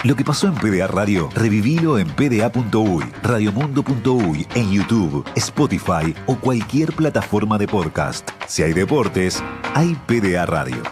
Lo que pasó en PDA Radio, revivilo en pda.uy, radiomundo.uy, en YouTube, Spotify o cualquier plataforma de podcast. Si hay deportes, hay PDA Radio.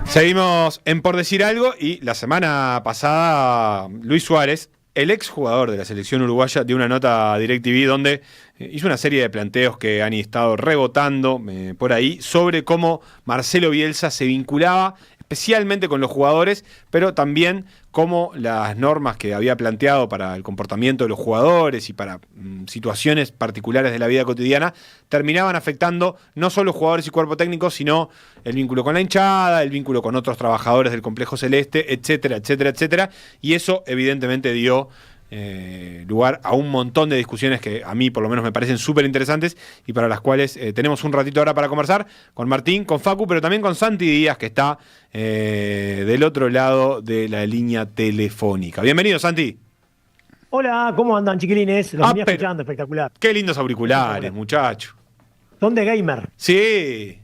Seguimos en Por Decir Algo y la semana pasada Luis Suárez, el exjugador de la selección uruguaya, dio una nota a DirecTV donde hizo una serie de planteos que han estado rebotando por ahí sobre cómo Marcelo Bielsa se vinculaba especialmente con los jugadores, pero también cómo las normas que había planteado para el comportamiento de los jugadores y para situaciones particulares de la vida cotidiana terminaban afectando no solo jugadores y cuerpo técnico, sino el vínculo con la hinchada, el vínculo con otros trabajadores del complejo celeste, etcétera, etcétera, etcétera. Y eso evidentemente dio lugar a un montón de discusiones que a mí por lo menos me parecen súper interesantes y para las cuales tenemos un ratito ahora para conversar con Martín, con Facu, pero también con Santi Díaz, que está del otro lado de la línea telefónica. Bienvenido, Santi. Hola, ¿cómo andan, chiquilines? Los venía escuchando, espectacular. Qué lindos auriculares, muchacho. Son de gamer. Sí,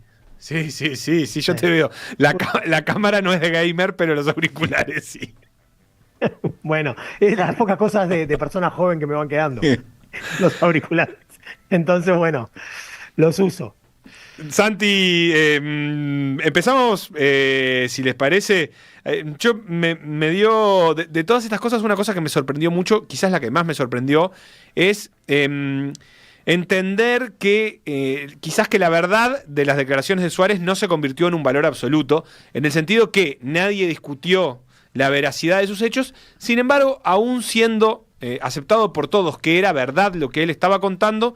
yo te veo. La cámara no es de gamer, pero los auriculares sí. Bueno, es las pocas cosas de persona joven que me van quedando, los auriculares. Entonces, bueno, los uso. Santi, empezamos, si les parece. Yo me dio, de todas estas cosas, una cosa que me sorprendió mucho, quizás la que más me sorprendió, es entender que quizás que la verdad de las declaraciones de Suárez no se convirtió en un valor absoluto, en el sentido que nadie discutió la veracidad de sus hechos, sin embargo, aún siendo aceptado por todos que era verdad lo que él estaba contando,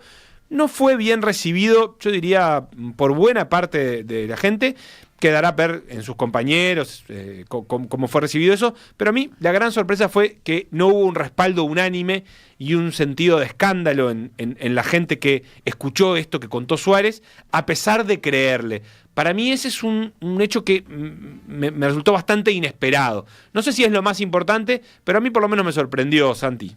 no fue bien recibido, yo diría, por buena parte de la gente. Quedará ver en sus compañeros cómo fue recibido eso, pero a mí la gran sorpresa fue que no hubo un respaldo unánime y un sentido de escándalo en la gente que escuchó esto que contó Suárez, a pesar de creerle. Para mí ese es un hecho que me resultó bastante inesperado. No sé si es lo más importante, pero a mí por lo menos me sorprendió, Santi.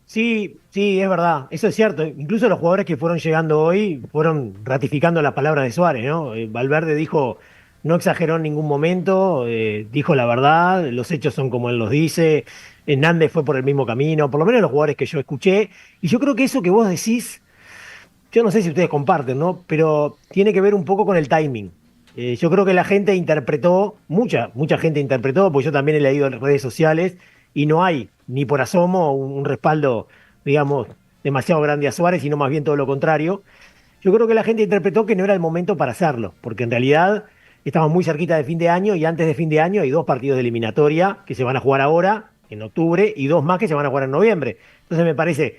Sí, es verdad, eso es cierto. Incluso los jugadores que fueron llegando hoy fueron ratificando las palabras de Suárez, ¿no? Valverde dijo, no exageró en ningún momento, dijo la verdad, los hechos son como él los dice. Hernández fue por el mismo camino, por lo menos los jugadores que yo escuché. Y yo creo que eso que vos decís, yo no sé si ustedes comparten, ¿no? Pero tiene que ver un poco con el timing. Yo creo que la gente interpretó, mucha gente interpretó, porque yo también he leído en las redes sociales, y no hay ni por asomo un respaldo, digamos, demasiado grande a Suárez, sino más bien todo lo contrario. Yo creo que la gente interpretó que no era el momento para hacerlo, porque en realidad estamos muy cerquita de fin de año y antes de fin de año hay 2 partidos de eliminatoria que se van a jugar ahora, en octubre, y 2 más que se van a jugar en noviembre. Entonces me parece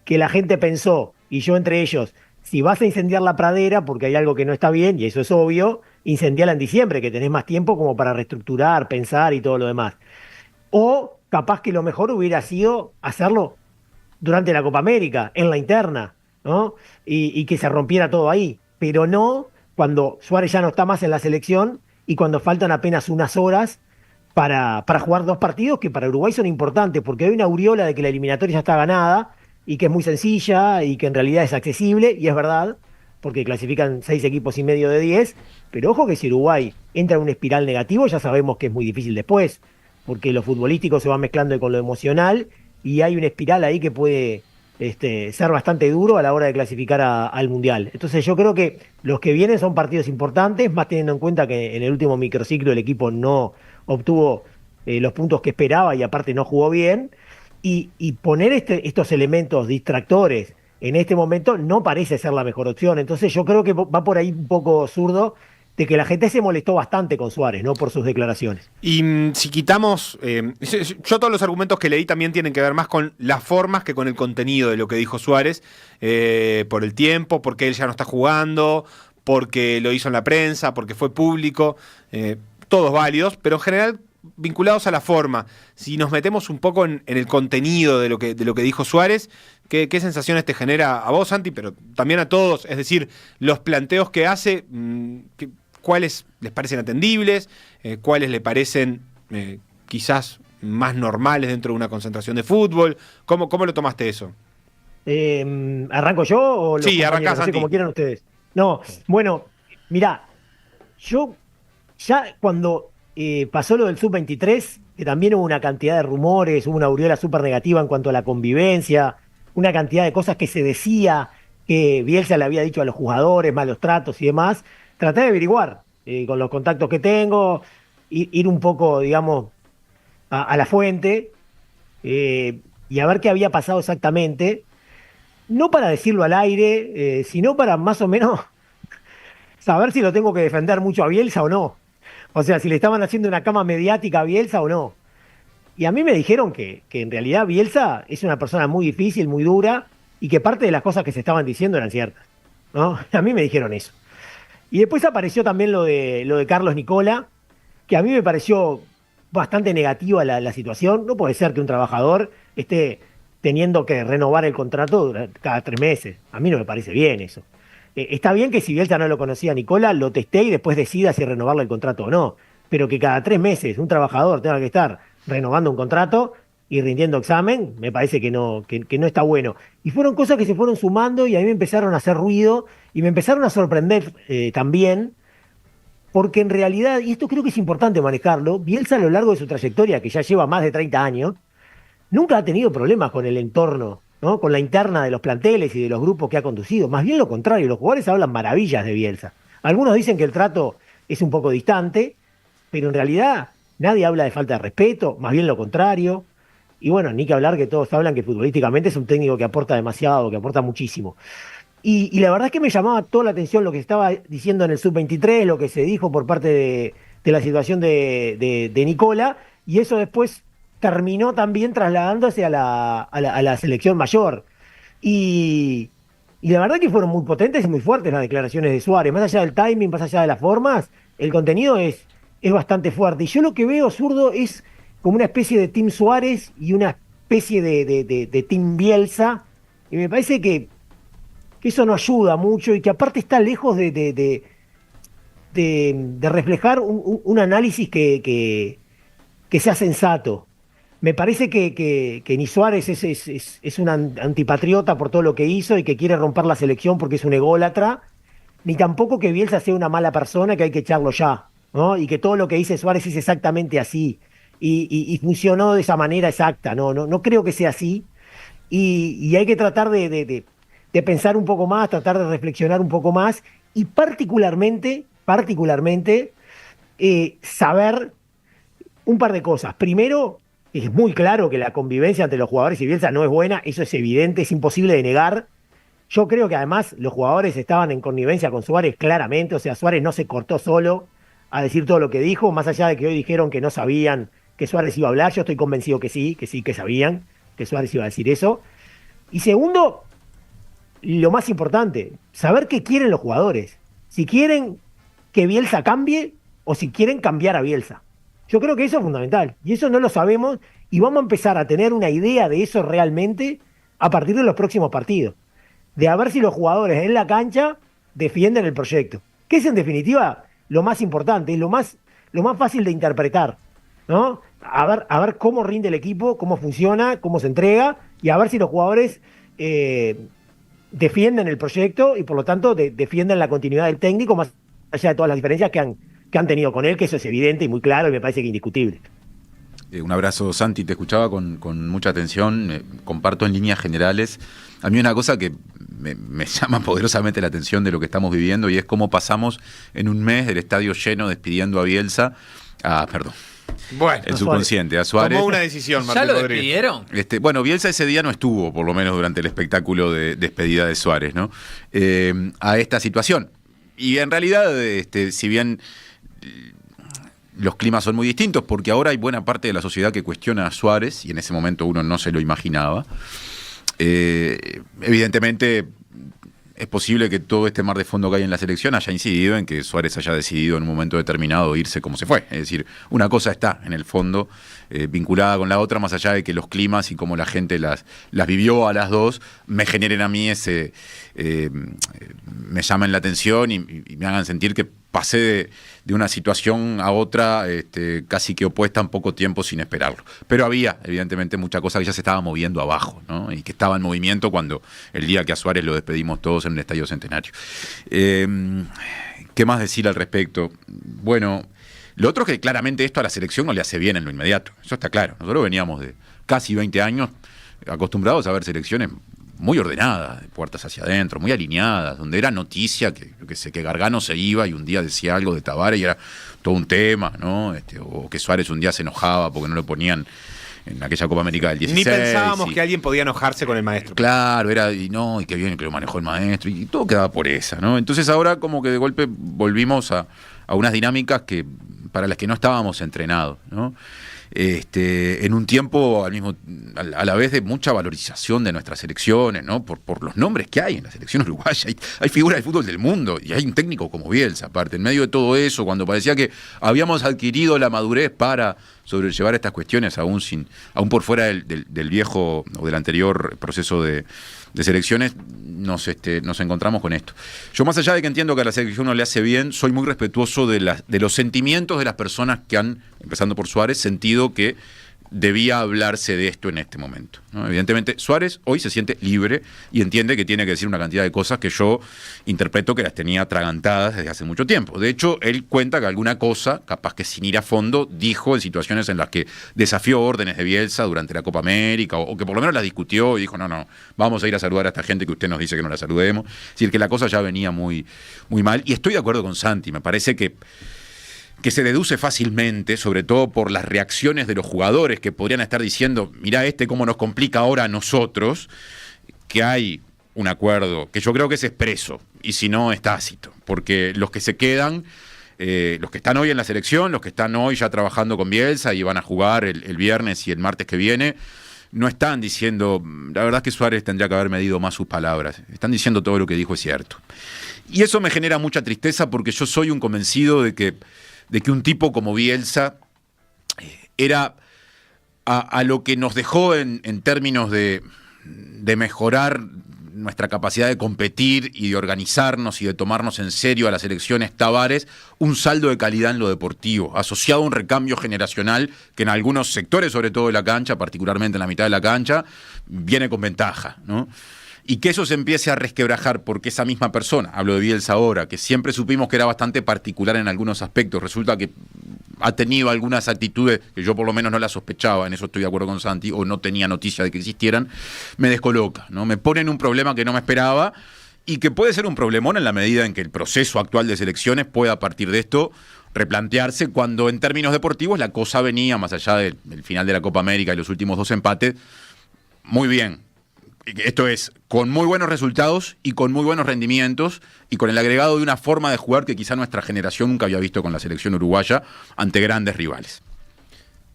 que la gente pensó, y yo entre ellos, si vas a incendiar la pradera porque hay algo que no está bien, y eso es obvio, incendiala en diciembre, que tenés más tiempo como para reestructurar, pensar y todo lo demás. O capaz que lo mejor hubiera sido hacerlo durante la Copa América, en la interna, ¿no? Y que se rompiera todo ahí. Pero no cuando Suárez ya no está más en la selección y cuando faltan apenas unas horas para jugar 2 partidos que para Uruguay son importantes, porque hay una aureola de que la eliminatoria ya está ganada y que es muy sencilla y que en realidad es accesible, y es verdad, porque clasifican 6 equipos y medio de 10, pero ojo que si Uruguay entra en un espiral negativo, ya sabemos que es muy difícil después, porque lo futbolístico se va mezclando con lo emocional y hay una espiral ahí que puede ser bastante duro a la hora de clasificar al Mundial. Entonces yo creo que los que vienen son partidos importantes, más teniendo en cuenta que en el último microciclo el equipo no obtuvo los puntos que esperaba y aparte no jugó bien, y poner estos elementos distractores en este momento no parece ser la mejor opción. Entonces yo creo que va por ahí un poco zurdo de que la gente se molestó bastante con Suárez, ¿no? Por sus declaraciones. Y si quitamos, yo todos los argumentos que leí también tienen que ver más con las formas que con el contenido de lo que dijo Suárez, por el tiempo, porque él ya no está jugando, porque lo hizo en la prensa, porque fue público, todos válidos, pero en general vinculados a la forma. Si nos metemos un poco en el contenido de lo que dijo Suárez, ¿qué sensaciones te genera a vos, Santi, pero también a todos? Es decir, los planteos que hace, ¿cuáles les parecen atendibles? ¿Cuáles le parecen quizás más normales dentro de una concentración de fútbol? ¿Cómo lo tomaste eso? ¿Arranco yo o los Sí, compañeros? arrancás, No sé, Santi. como quieran ustedes. No, bueno, mirá, yo ya cuando pasó lo del Sub-23, que también hubo una cantidad de rumores, hubo una aureola súper negativa en cuanto a la convivencia, una cantidad de cosas que se decía que Bielsa le había dicho a los jugadores, malos tratos y demás, traté de averiguar con los contactos que tengo, ir un poco, digamos, a la fuente y a ver qué había pasado exactamente, no para decirlo al aire, sino para más o menos saber si lo tengo que defender mucho a Bielsa o no. O sea, si le estaban haciendo una cama mediática a Bielsa o no. Y a mí me dijeron que en realidad Bielsa es una persona muy difícil, muy dura, y que parte de las cosas que se estaban diciendo eran ciertas, ¿no? A mí me dijeron eso. Y después apareció también lo de Carlos Nicola, que a mí me pareció bastante negativa la situación. No puede ser que un trabajador esté teniendo que renovar el contrato cada 3 meses. A mí no me parece bien eso. Está bien que si Bielsa no lo conocía a Nicola, lo testé y después decida si renovarle el contrato o no. Pero que cada 3 meses un trabajador tenga que estar renovando un contrato y rindiendo examen, me parece que no está bueno. Y fueron cosas que se fueron sumando y a mí me empezaron a hacer ruido y me empezaron a sorprender también, porque en realidad, y esto creo que es importante manejarlo, Bielsa a lo largo de su trayectoria, que ya lleva más de 30 años, nunca ha tenido problemas con el entorno, ¿no? Con la interna de los planteles y de los grupos que ha conducido. Más bien lo contrario, los jugadores hablan maravillas de Bielsa. Algunos dicen que el trato es un poco distante, pero en realidad nadie habla de falta de respeto, más bien lo contrario. Y bueno, ni que hablar que todos hablan que futbolísticamente es un técnico que aporta demasiado, que aporta muchísimo. Y la verdad es que me llamaba toda la atención lo que estaba diciendo en el Sub-23, lo que se dijo por parte de la situación de Nicola, y eso después terminó también trasladándose a la selección mayor. Y la verdad que fueron muy potentes y muy fuertes las declaraciones de Suárez. Más allá del timing, más allá de las formas, el contenido es bastante fuerte. Y yo lo que veo, Zurdo, es como una especie de Team Suárez y una especie de Team Bielsa. Y me parece que eso no ayuda mucho y que aparte está lejos de reflejar un análisis que sea sensato. Me parece que ni Suárez es un antipatriota por todo lo que hizo y que quiere romper la selección porque es un ególatra, ni tampoco que Bielsa sea una mala persona que hay que echarlo ya, ¿no? Y que todo lo que dice Suárez es exactamente así y funcionó de esa manera exacta. No creo que sea así y hay que tratar de pensar un poco más, tratar de reflexionar un poco más y particularmente saber un par de cosas. Primero, es muy claro que la convivencia entre los jugadores y Bielsa no es buena, eso es evidente, es imposible de negar. Yo creo que además los jugadores estaban en connivencia con Suárez claramente, o sea, Suárez no se cortó solo a decir todo lo que dijo, más allá de que hoy dijeron que no sabían que Suárez iba a hablar, yo estoy convencido que sabían que Suárez iba a decir eso. Y segundo, lo más importante, saber qué quieren los jugadores. Si quieren que Bielsa cambie o si quieren cambiar a Bielsa. Yo creo que eso es fundamental. Y eso no lo sabemos y vamos a empezar a tener una idea de eso realmente a partir de los próximos partidos. De a ver si los jugadores en la cancha defienden el proyecto. Que es en definitiva lo más importante, es lo más fácil de interpretar, ¿no? A ver cómo rinde el equipo, cómo funciona, cómo se entrega y a ver si los jugadores defienden el proyecto y por lo tanto defienden la continuidad del técnico más allá de todas las diferencias que han tenido con él, que eso es evidente y muy claro y me parece que indiscutible. Un abrazo, Santi, te escuchaba con mucha atención, comparto en líneas generales. A mí una cosa que me llama poderosamente la atención de lo que estamos viviendo y es cómo pasamos en un mes del estadio lleno despidiendo a Bielsa, Bueno, el subconsciente, a Suárez. Tomó una decisión, ¿Ya Martín lo Rodríguez. despidieron? Bueno, Bielsa ese día no estuvo, por lo menos durante el espectáculo de despedida de Suárez, ¿no? A esta situación. Y en realidad, si bien los climas son muy distintos, porque ahora hay buena parte de la sociedad que cuestiona a Suárez, y en ese momento uno no se lo imaginaba, evidentemente es posible que todo este mar de fondo que hay en la selección haya incidido en que Suárez haya decidido en un momento determinado irse como se fue. Es decir, una cosa está en el fondo vinculada con la otra, más allá de que los climas y cómo la gente las vivió a las dos me generen a mí me llamen la atención y me hagan sentir que pasé de una situación a otra casi que opuesta en poco tiempo sin esperarlo. Pero había, evidentemente, mucha cosa que ya se estaba moviendo abajo, ¿no? Y que estaba en movimiento cuando el día que a Suárez lo despedimos todos en el Estadio Centenario. ¿Qué más decir al respecto? Bueno, lo otro es que claramente esto a la selección no le hace bien en lo inmediato. Eso está claro. Nosotros veníamos de casi 20 años acostumbrados a ver selecciones muy ordenadas, de puertas hacia adentro, muy alineadas, donde era noticia que Gargano se iba y un día decía algo de Tabárez y era todo un tema, ¿no? O que Suárez un día se enojaba porque no lo ponían en aquella Copa América del 16. Ni pensábamos que alguien podía enojarse con el maestro. Claro, y que bien que lo manejó el maestro, y todo quedaba por esa, ¿no? Entonces ahora como que de golpe volvimos a unas dinámicas para las que no estábamos entrenados, ¿no? En un tiempo a la vez de mucha valorización de nuestras selecciones, ¿no? Por los nombres que hay en la selección uruguaya. Hay figuras del fútbol del mundo y hay un técnico como Bielsa, aparte. En medio de todo eso, cuando parecía que habíamos adquirido la madurez para sobrellevar estas cuestiones, aún por fuera del viejo o del anterior proceso de selecciones, nos encontramos con esto. Yo, más allá de que entiendo que a la selección no le hace bien, soy muy respetuoso de los sentimientos de las personas que han, empezando por Suárez, sentido que debía hablarse de esto en este momento, ¿no? Evidentemente, Suárez hoy se siente libre y entiende que tiene que decir una cantidad de cosas que yo interpreto que las tenía atragantadas desde hace mucho tiempo. De hecho, él cuenta que alguna cosa, capaz que sin ir a fondo, dijo en situaciones en las que desafió órdenes de Bielsa durante la Copa América, o que por lo menos las discutió y dijo, no, vamos a ir a saludar a esta gente que usted nos dice que no la saludemos. Es decir, que la cosa ya venía muy, muy mal. Y estoy de acuerdo con Santi, me parece que se deduce fácilmente, sobre todo por las reacciones de los jugadores que podrían estar diciendo, mirá cómo nos complica ahora a nosotros, que hay un acuerdo que yo creo que es expreso, y si no es tácito, porque los que se quedan, los que están hoy en la selección, los que están hoy ya trabajando con Bielsa y van a jugar el viernes y el martes que viene, no están diciendo, la verdad es que Suárez tendría que haber medido más sus palabras, están diciendo todo lo que dijo es cierto. Y eso me genera mucha tristeza porque yo soy un convencido de que un tipo como Bielsa era a lo que nos dejó en términos de mejorar nuestra capacidad de competir y de organizarnos y de tomarnos en serio a las elecciones Tabárez, un saldo de calidad en lo deportivo, asociado a un recambio generacional que en algunos sectores, sobre todo de la cancha, particularmente en la mitad de la cancha, viene con ventaja, ¿no? Y que eso se empiece a resquebrajar porque esa misma persona, hablo de Bielsa ahora, que siempre supimos que era bastante particular en algunos aspectos, resulta que ha tenido algunas actitudes que yo por lo menos no las sospechaba, en eso estoy de acuerdo con Santi, o no tenía noticia de que existieran, me descoloca, ¿no? Me pone en un problema que no me esperaba y que puede ser un problemón en la medida en que el proceso actual de selecciones pueda a partir de esto replantearse cuando en términos deportivos la cosa venía, más allá del final de la Copa América y los últimos 2 empates, muy bien. Esto es, con muy buenos resultados y con muy buenos rendimientos y con el agregado de una forma de jugar que quizá nuestra generación nunca había visto con la selección uruguaya ante grandes rivales.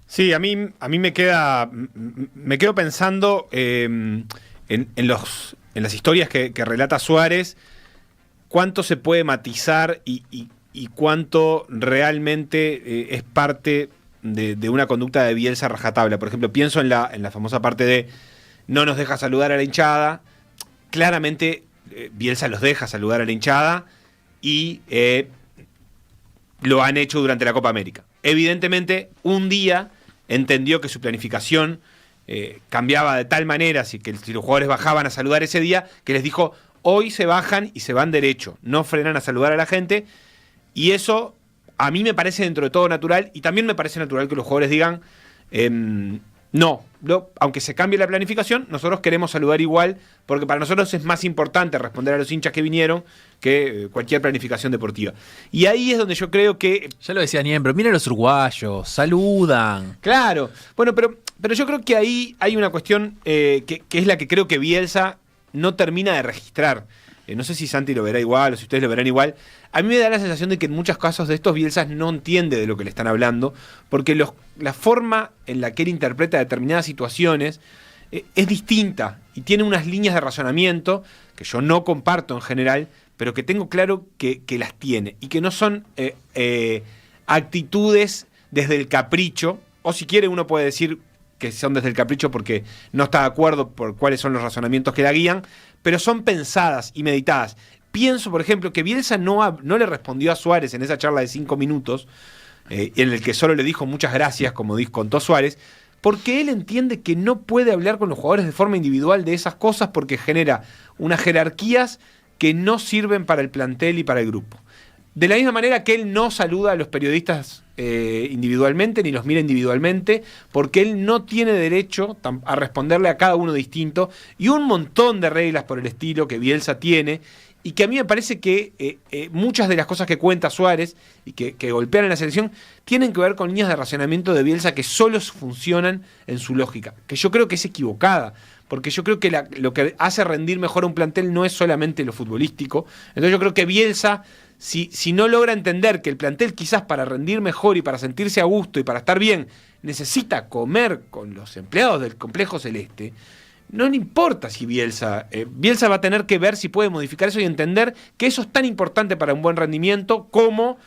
Sí, a mí me quedo pensando en las historias que relata Suárez, cuánto se puede matizar y cuánto realmente es parte de una conducta de Bielsa rajatabla. Por ejemplo, pienso en la famosa parte de no nos deja saludar a la hinchada. Claramente Bielsa los deja saludar a la hinchada y lo han hecho durante la Copa América. Evidentemente, un día entendió que su planificación cambiaba de tal manera, que si los jugadores bajaban a saludar ese día, que les dijo, hoy se bajan y se van derecho, no frenan a saludar a la gente, y eso a mí me parece dentro de todo natural, y también me parece natural que los jugadores digan, aunque se cambie la planificación, nosotros queremos saludar igual, porque para nosotros es más importante responder a los hinchas que vinieron que cualquier planificación deportiva. Y ahí es donde yo creo que... Ya lo decía Niembro, miren los uruguayos, saludan. Claro, bueno, pero yo creo que ahí hay una cuestión que es la que creo que Bielsa no termina de registrar. No sé si Santi lo verá igual o si ustedes lo verán igual. A mí me da la sensación de que en muchos casos de estos Bielsas no entiende de lo que le están hablando, porque la forma en la que él interpreta determinadas situaciones es distinta y tiene unas líneas de razonamiento que yo no comparto en general, pero que tengo claro que las tiene y que no son actitudes desde el capricho, o si quiere uno puede decir que son desde el capricho porque no está de acuerdo por cuáles son los razonamientos que la guían, pero son pensadas y meditadas. pienso, por ejemplo, que Bielsa no le respondió a Suárez en esa charla de 5 minutos, en el que solo le dijo muchas gracias, como contó Suárez, porque él entiende que no puede hablar con los jugadores de forma individual de esas cosas porque genera unas jerarquías que no sirven para el plantel y para el grupo. De la misma manera que él no saluda a los periodistas individualmente, ni los mira individualmente, porque él no tiene derecho a responderle a cada uno distinto, y un montón de reglas por el estilo que Bielsa tiene, y que a mí me parece que muchas de las cosas que cuenta Suárez y que golpean en la selección tienen que ver con líneas de racionamiento de Bielsa que solo funcionan en su lógica, que yo creo que es equivocada, porque yo creo que lo que hace rendir mejor a un plantel no es solamente lo futbolístico. Entonces yo creo que Bielsa, si no logra entender que el plantel quizás para rendir mejor y para sentirse a gusto y para estar bien necesita comer con los empleados del complejo celeste, no le importa si Bielsa va a tener que ver si puede modificar eso y entender que eso es tan importante para un buen rendimiento como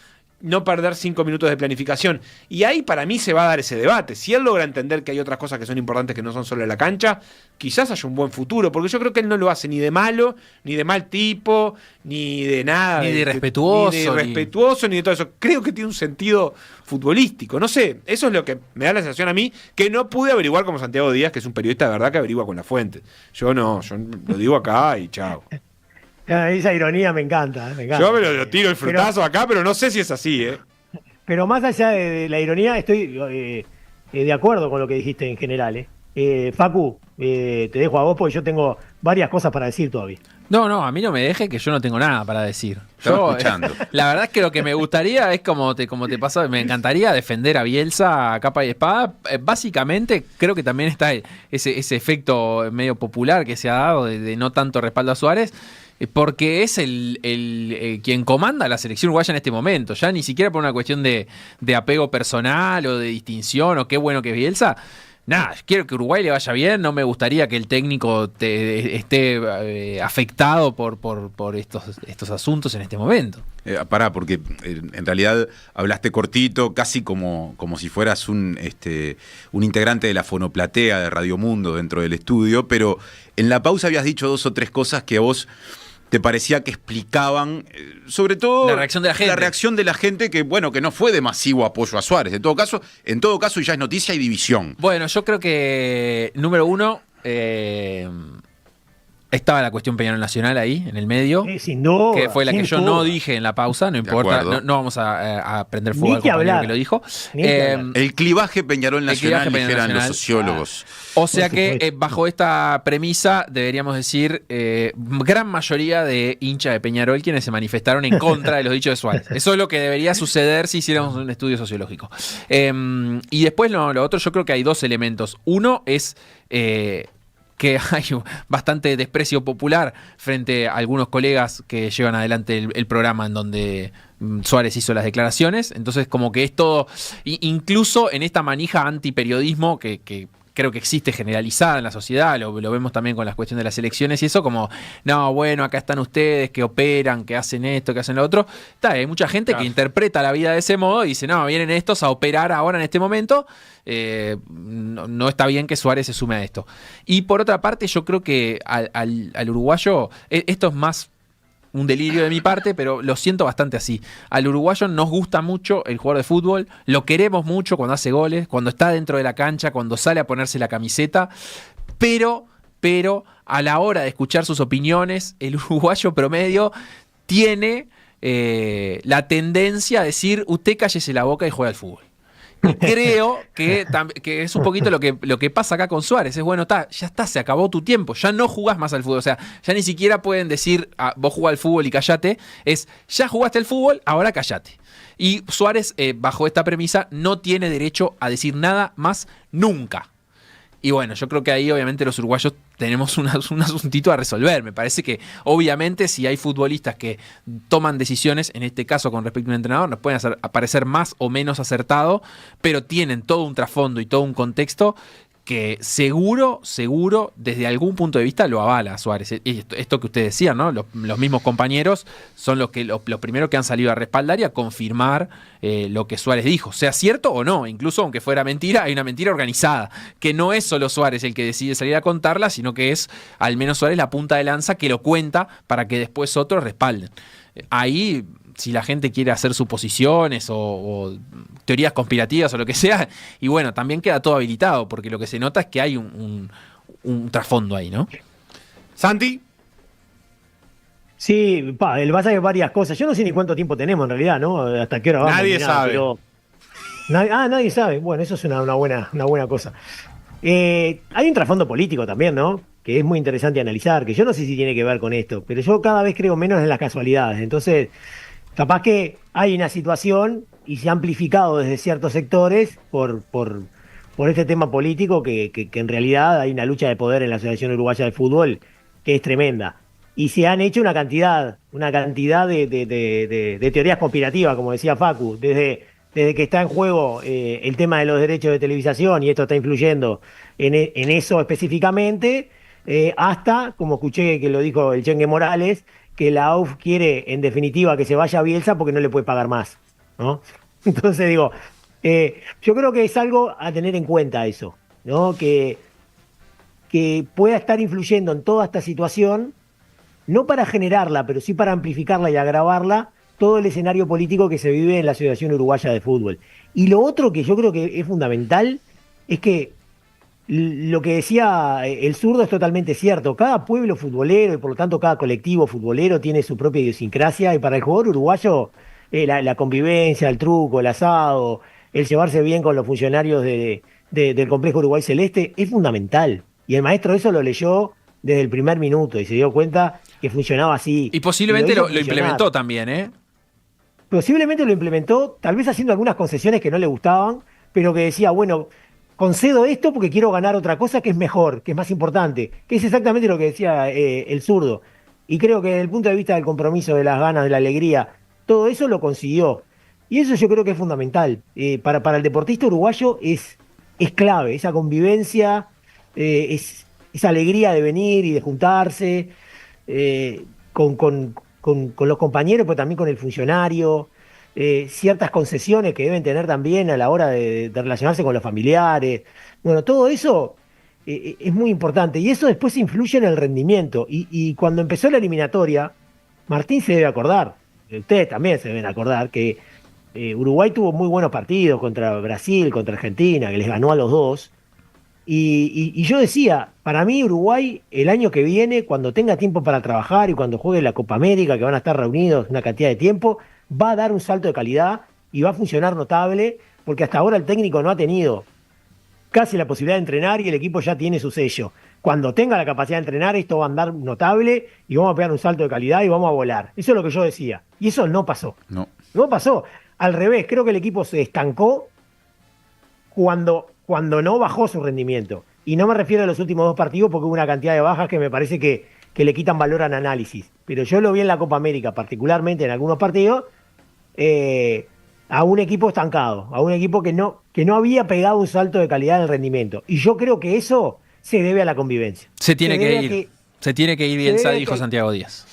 no perder 5 minutos de planificación. Y ahí para mí se va a dar ese debate. Si él logra entender que hay otras cosas que son importantes que no son solo en la cancha, quizás haya un buen futuro, porque yo creo que él no lo hace ni de malo, ni de mal tipo, ni de nada. Ni de irrespetuoso. Ni de irrespetuoso, ni de todo eso. Creo que tiene un sentido futbolístico. No sé, eso es lo que me da la sensación a mí, que no pude averiguar como Santiago Díaz, que es un periodista de verdad que averigua con la fuente. Yo lo digo acá y chao. Esa ironía me encanta. Yo me lo tiro el frutazo acá, pero no sé si es así, ¿eh? Pero más allá de la ironía, estoy de acuerdo con lo que dijiste en general. Facu, te dejo a vos porque yo tengo varias cosas para decir todavía. No, a mí no me deje, que yo no tengo nada para decir. Estamos escuchando. La verdad es que lo que me gustaría es como te pasa, me encantaría defender a Bielsa a capa y espada. Básicamente creo que también está ese efecto medio popular que se ha dado de no tanto respaldo a Suárez, porque es el quien comanda la selección uruguaya en este momento. Ya ni siquiera por una cuestión de apego personal o de distinción o qué bueno que es Bielsa. Nada, quiero que Uruguay le vaya bien, no me gustaría que el técnico esté afectado por estos asuntos en este momento. Pará, porque en realidad hablaste cortito, casi como si fueras un integrante de la fonoplatea de Radio Mundo dentro del estudio, pero en la pausa habías dicho 2 o 3 cosas que a vos te parecía que explicaban, sobre todo la reacción de la gente. La reacción de la gente que no fue de masivo apoyo a Suárez. En todo caso, y ya es noticia, hay división. Bueno, yo creo que, número 1, estaba la cuestión Peñarol Nacional ahí, en el medio. Sin duda. Que fue la que yo no dije en la pausa, no importa, no vamos a prender fuego al compañero que lo dijo. El clivaje Peñarol Nacional, dijeran los sociólogos. O sea que bajo esta premisa deberíamos decir gran mayoría de hinchas de Peñarol quienes se manifestaron en contra de los dichos de Suárez. Eso es lo que debería suceder si hiciéramos un estudio sociológico. Y después lo otro, yo creo que hay 2 elementos. Uno es que hay bastante desprecio popular frente a algunos colegas que llevan adelante el programa en donde Suárez hizo las declaraciones. Entonces como que es todo, incluso en esta manija antiperiodismo que creo que existe generalizada en la sociedad, lo vemos también con las cuestiones de las elecciones y eso, como, no, bueno, acá están ustedes que operan, que hacen esto, que hacen lo otro. Hay mucha gente que interpreta la vida de ese modo y dice, no, vienen estos a operar ahora en este momento, no está bien que Suárez se sume a esto. Y por otra parte, yo creo que al uruguayo, esto es más un delirio de mi parte, pero lo siento bastante así. Al uruguayo nos gusta mucho el jugador de fútbol, lo queremos mucho cuando hace goles, cuando está dentro de la cancha, cuando sale a ponerse la camiseta, pero a la hora de escuchar sus opiniones, el uruguayo promedio tiene la tendencia a decir, usted cállese la boca y juega al fútbol. Y creo que es un poquito lo que pasa acá con Suárez. Es bueno, ya está, se acabó tu tiempo, ya no jugás más al fútbol. O sea, ya ni siquiera pueden decir, vos jugás al fútbol y callate. Es, ya jugaste al fútbol, ahora callate. Y Suárez, bajo esta premisa, no tiene derecho a decir nada más nunca. Y bueno, yo creo que ahí obviamente los uruguayos tenemos un asuntito a resolver. Me parece que obviamente si hay futbolistas que toman decisiones, en este caso con respecto a un entrenador, nos pueden parecer más o menos acertado, pero tienen todo un trasfondo y todo un contexto que seguro, desde algún punto de vista lo avala a Suárez. Esto que usted decía, ¿no? Los mismos compañeros son los primeros que han salido a respaldar y a confirmar lo que Suárez dijo, sea cierto o no. Incluso aunque fuera mentira, hay una mentira organizada, que no es solo Suárez el que decide salir a contarla, sino que es al menos Suárez la punta de lanza que lo cuenta para que después otros respalden. Ahí, si la gente quiere hacer suposiciones o teorías conspirativas o lo que sea, y bueno, también queda todo habilitado, porque lo que se nota es que hay un trasfondo ahí, ¿no? Santi. Sí, el Barça hay varias cosas. Yo no sé ni cuánto tiempo tenemos en realidad, ¿no? Hasta qué hora vamos. Nadie sabe. Pero... nadie sabe. Bueno, eso es una buena cosa. Hay un trasfondo político también, ¿no? Que es muy interesante analizar, que yo no sé si tiene que ver con esto, pero yo cada vez creo menos en las casualidades. Entonces, capaz que hay una situación y se ha amplificado desde ciertos sectores por este tema político que en realidad hay una lucha de poder en la Asociación Uruguaya de Fútbol que es tremenda. Y se han hecho una cantidad de teorías conspirativas, como decía Facu, desde que está en juego el tema de los derechos de televisación y esto está influyendo en eso específicamente, hasta, como escuché que lo dijo el Chengue Morales, que la AUF quiere, en definitiva, que se vaya a Bielsa porque no le puede pagar más, ¿no? Entonces digo, yo creo que es algo a tener en cuenta eso, ¿no? Que pueda estar influyendo en toda esta situación, no para generarla, pero sí para amplificarla y agravarla, todo el escenario político que se vive en la Asociación Uruguaya de Fútbol. Y lo otro que yo creo que es fundamental es que lo que decía el zurdo es totalmente cierto. Cada pueblo futbolero y por lo tanto cada colectivo futbolero tiene su propia idiosincrasia y para el jugador uruguayo la convivencia, el truco, el asado, el llevarse bien con los funcionarios del complejo Uruguay Celeste es fundamental. Y el maestro eso lo leyó desde el primer minuto y se dio cuenta que funcionaba así. Y posiblemente lo implementó también, ¿eh? Posiblemente lo implementó, tal vez haciendo algunas concesiones que no le gustaban, pero que decía, bueno, concedo esto porque quiero ganar otra cosa que es mejor, que es más importante, que es exactamente lo que decía el zurdo. Y creo que desde el punto de vista del compromiso, de las ganas, de la alegría, todo eso lo consiguió. Y eso yo creo que es fundamental. Para el deportista uruguayo es clave, esa convivencia, esa alegría de venir y de juntarse con los compañeros, pero también con el funcionario, ciertas concesiones que deben tener también a la hora de relacionarse con los familiares. Bueno, todo eso es muy importante y eso después influye en el rendimiento. Y cuando empezó la eliminatoria, Martín se debe acordar, ustedes también se deben acordar, que Uruguay tuvo muy buenos partidos contra Brasil, contra Argentina, que les ganó a los dos. Y yo decía, para mí Uruguay el año que viene, cuando tenga tiempo para trabajar y cuando juegue la Copa América, que van a estar reunidos una cantidad de tiempo, va a dar un salto de calidad y va a funcionar notable, porque hasta ahora el técnico no ha tenido casi la posibilidad de entrenar y el equipo ya tiene su sello. Cuando tenga la capacidad de entrenar, esto va a andar notable y vamos a pegar un salto de calidad y vamos a volar. Eso es lo que yo decía. Y eso no pasó. No pasó. Al revés, creo que el equipo se estancó cuando no bajó su rendimiento. Y no me refiero a los últimos dos partidos porque hubo una cantidad de bajas que me parece que le quitan valor al análisis. Pero yo lo vi en la Copa América, particularmente en algunos partidos, a un equipo estancado, a un equipo que no había pegado un salto de calidad en el rendimiento. Y yo creo que eso se debe a la convivencia. Se tiene que ir Bielsa, dijo Santiago Díaz.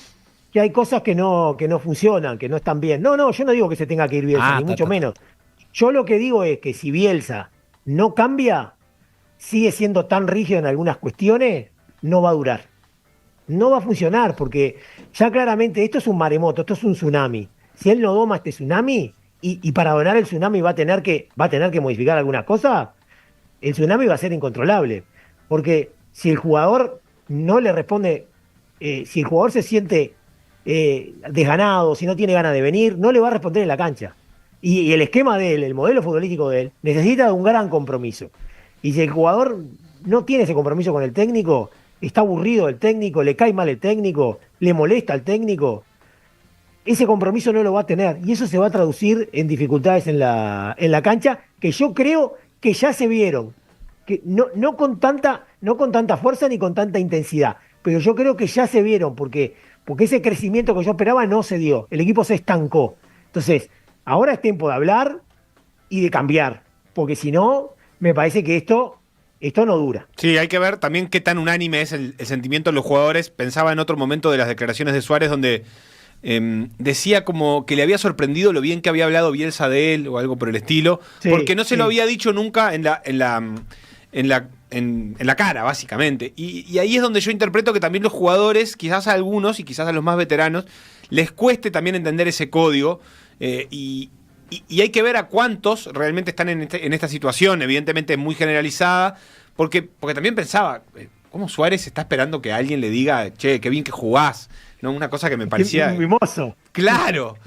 Que hay cosas que no funcionan, que no están bien. No, yo no digo que se tenga que ir Bielsa, ni mucho menos. Yo lo que digo es que si Bielsa no cambia, sigue siendo tan rígido en algunas cuestiones, no va a durar. No va a funcionar, porque ya claramente esto es un maremoto, esto es un tsunami. Si él no doma este tsunami, y para donar el tsunami va a tener que modificar algunas cosas, el tsunami va a ser incontrolable. Porque si el jugador no le responde, si el jugador se siente desganado, si no tiene ganas de venir, no le va a responder en la cancha. Y el esquema de él, el modelo futbolístico de él, necesita de un gran compromiso. Y si el jugador no tiene ese compromiso con el técnico, está aburrido el técnico, le cae mal el técnico, le molesta al técnico, ese compromiso no lo va a tener. Y eso se va a traducir en dificultades en la cancha, que yo creo que ya se vieron. Que no con tanta fuerza ni con tanta intensidad, pero yo creo que ya se vieron, porque ese crecimiento que yo esperaba no se dio. El equipo se estancó. Entonces, ahora es tiempo de hablar y de cambiar, porque si no, me parece que esto esto no dura. Sí, hay que ver también qué tan unánime es el sentimiento de los jugadores. Pensaba en otro momento de las declaraciones de Suárez donde decía como que le había sorprendido lo bien que había hablado Bielsa de él o algo por el estilo, Sí, porque no se lo sí. había dicho nunca en la cara, básicamente. Y ahí es donde yo interpreto que también los jugadores, quizás a algunos y quizás a los más veteranos, les cueste también entender ese código y hay que ver a cuántos realmente están en esta situación, evidentemente muy generalizada, porque también pensaba, ¿cómo Suárez está esperando que alguien le diga, che, qué bien que jugás? ¿No? Una cosa que me parecía... Mimoso. Claro,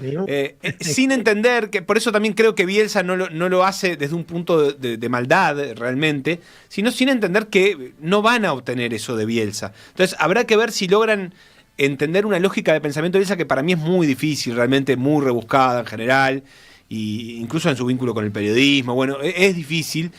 sin entender que por eso también creo que Bielsa no lo hace desde un punto de maldad realmente, sino sin entender que no van a obtener eso de Bielsa. Entonces habrá que ver si logran entender una lógica de pensamiento de Bielsa que para mí es muy difícil, realmente muy rebuscada en general, y incluso en su vínculo con el periodismo. Bueno, es difícil,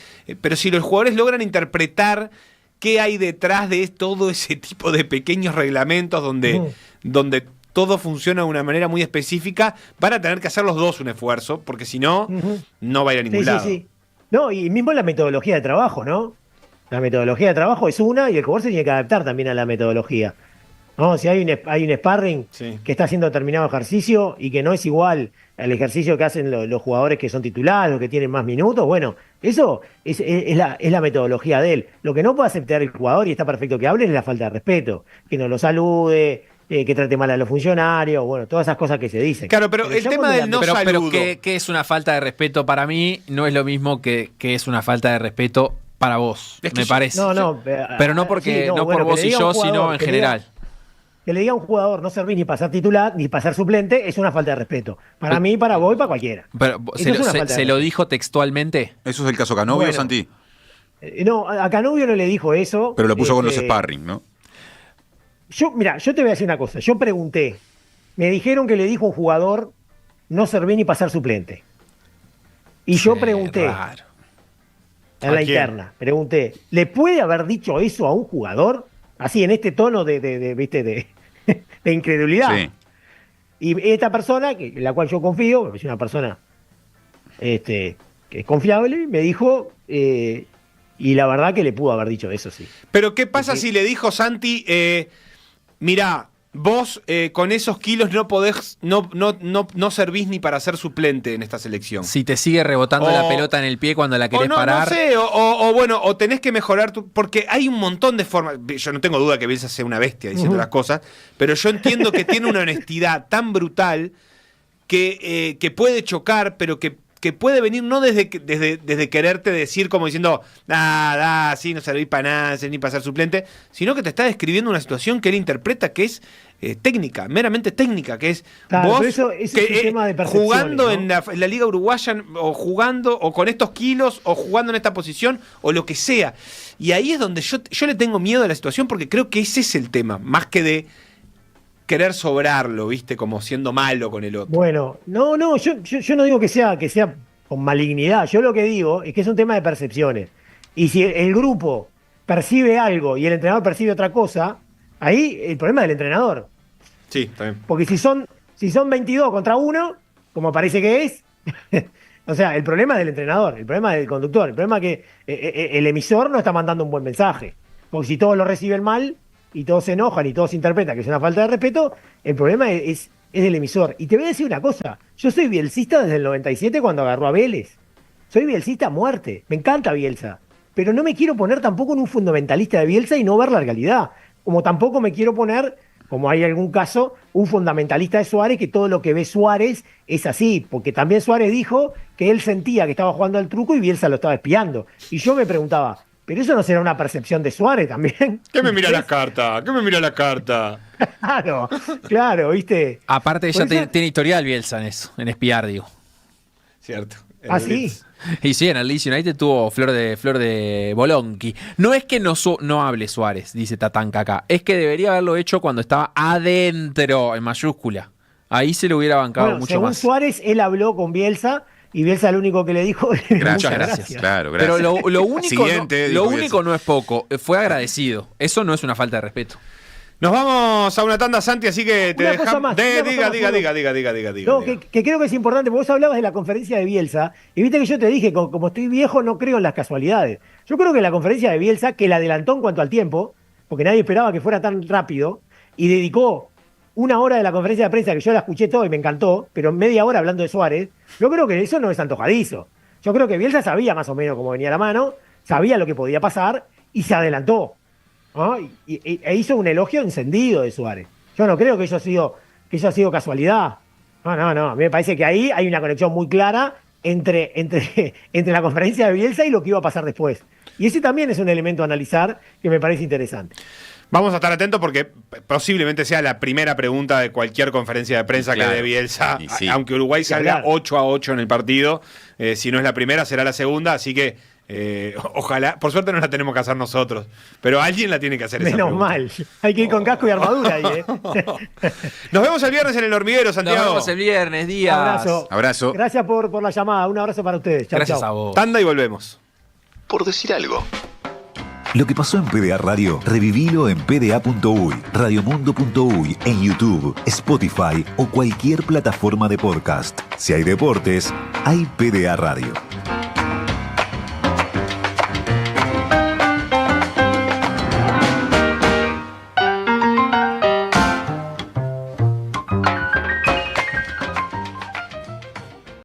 pero si los jugadores logran interpretar qué hay detrás de todo ese tipo de pequeños reglamentos donde todo funciona de una manera muy específica, van a tener que hacer los dos un esfuerzo, porque si no, no va a ir a ningún lado. Sí. No, y mismo la metodología de trabajo, ¿no? La metodología de trabajo es una y el jugador se tiene que adaptar también a la metodología. ¿No? Si hay un sparring Sí. que está haciendo determinado ejercicio y que no es igual al ejercicio que hacen los jugadores que son titulares o que tienen más minutos, bueno, eso es la metodología de él. Lo que no puede aceptar el jugador, y está perfecto que hable, es la falta de respeto. Que no lo salude, que trate mal a los funcionarios, bueno, todas esas cosas que se dicen. Claro, pero el ya tema cuando del no Pero saludo... ¿qué es una falta de respeto para mí? No es lo mismo que es una falta de respeto para vos, Es que me yo- parece. No, Pero no porque sí, no bueno, por vos que le y diga a yo, un jugador, sino en que le diga- general. Que le diga a un jugador no servís ni para ser titular ni para ser suplente es una falta de respeto. Para mí, para vos y para cualquiera. Pero Eso ¿se, es lo, una se- falta de se lo respeto. dijo textualmente? Eso es el caso Canovio, Bueno. Santi. No, a Canovio no le dijo eso. Pero lo puso con los Este, sparring, ¿no? Mira, yo te voy a decir una cosa. Yo pregunté. Me dijeron que le dijo a un jugador no serví ni para ser suplente. Y yo Sí, pregunté raro. en la ¿A quién? interna, pregunté, ¿le puede haber dicho eso a un jugador? Así, en este tono ¿viste? de incredulidad. Sí. Y esta persona, la cual yo confío, es una persona que es confiable, me dijo, y la verdad que le pudo haber dicho eso, sí. Pero ¿qué pasa Porque- si le dijo Santi, mirá, vos con esos kilos no podés, no servís ni para ser suplente en esta selección? Si te sigue rebotando O- la pelota en el pie cuando la querés O no, parar. no sé, o bueno, o tenés que mejorar porque hay un montón de formas. Yo no tengo duda que Bielsa sea una bestia diciendo las cosas, pero yo entiendo que tiene una honestidad tan brutal que puede chocar, pero que puede venir no desde quererte decir como diciendo, sí, no servís para nada, ni para ser suplente, sino que te está describiendo una situación que él interpreta que es técnica, meramente técnica, que es Claro, vos pero eso es un tema de percepciones, jugando ¿no? en la Liga Uruguaya o jugando o con estos kilos o jugando en esta posición o lo que sea. Y ahí es donde yo le tengo miedo a la situación porque creo que ese es el tema, más que de querer sobrarlo, ¿viste? Como siendo malo con el otro. Bueno, no, yo no digo que sea con malignidad. Yo lo que digo es que es un tema de percepciones. Y si el grupo percibe algo y el entrenador percibe otra cosa, ahí el problema es del entrenador. Sí, está bien. Porque si son 22 contra 1, como parece que es, o sea, el problema es del entrenador, el problema es del conductor, el problema es que el emisor no está mandando un buen mensaje. Porque si todos lo reciben mal y todos se enojan y todos interpretan que es una falta de respeto, el problema es del emisor. Y te voy a decir una cosa, yo soy bielcista desde el 97 cuando agarró a Vélez. Soy bielcista a muerte, me encanta Bielsa. Pero no me quiero poner tampoco en un fundamentalista de Bielsa y no ver la realidad. Como tampoco me quiero poner, como hay algún caso, un fundamentalista de Suárez, que todo lo que ve Suárez es así. Porque también Suárez dijo que él sentía que estaba jugando al truco y Bielsa lo estaba espiando. Y yo me preguntaba, ¿pero eso no será una percepción de Suárez también? ¿Qué me mira la carta? ¿Qué me mira la carta? Claro, ¿viste? Aparte, ella Por eso- tiene historial Bielsa en eso, en espiar, digo. Cierto. Ah, sí. Y sí, en el Leeds United tuvo flor de Bolonqui. No es que no hable Suárez, dice Tatanka acá. Es que debería haberlo hecho cuando estaba adentro, en mayúscula. Ahí se lo hubiera bancado Bueno, mucho según más. Suárez, él habló con Bielsa y Bielsa lo único que le dijo es Gracias, muchas gracias. Claro, gracias. Pero lo único, Siguiente, lo dijo único Bielsa. no es poco, fue agradecido. Eso no es una falta de respeto. Nos vamos a una tanda, Santi, así que te Una cosa dejamos. más, una cosa Diga. más, No, que creo que es importante, porque vos hablabas de la conferencia de Bielsa, y viste que yo te dije, como estoy viejo, no creo en las casualidades. Yo creo que la conferencia de Bielsa, que la adelantó en cuanto al tiempo, porque nadie esperaba que fuera tan rápido, y dedicó una hora de la conferencia de prensa, que yo la escuché todo y me encantó, pero media hora hablando de Suárez, yo creo que eso no es antojadizo. Yo creo que Bielsa sabía más o menos cómo venía la mano, sabía lo que podía pasar, y se adelantó, ¿no? E hizo un elogio encendido de Suárez. Yo no creo que eso ha sido casualidad. No. A mí me parece que ahí hay una conexión muy clara entre la conferencia de Bielsa y lo que iba a pasar después. Y ese también es un elemento a analizar que me parece interesante. Vamos a estar atentos porque posiblemente sea la primera pregunta de cualquier conferencia de prensa Claro. que dé Bielsa. Sí. Aunque Uruguay salga Claro. 8-8 en el partido, si no es la primera, será la segunda. Así que ojalá, por suerte no la tenemos que hacer nosotros, pero alguien la tiene que hacer. Esa Menos pregunta. mal. Hay que ir con casco y armadura ahí, ¿eh? Nos vemos el viernes en el hormiguero, Santiago. Nos vemos el viernes, Díaz. Abrazo. Gracias por la llamada. Un abrazo para ustedes. Chau, Gracias chau. a vos. Tanda y volvemos. Por decir algo. Lo que pasó en PDA Radio, revivilo en pda.uy, radiomundo.uy, en YouTube, Spotify o cualquier plataforma de podcast. Si hay deportes, hay PDA Radio.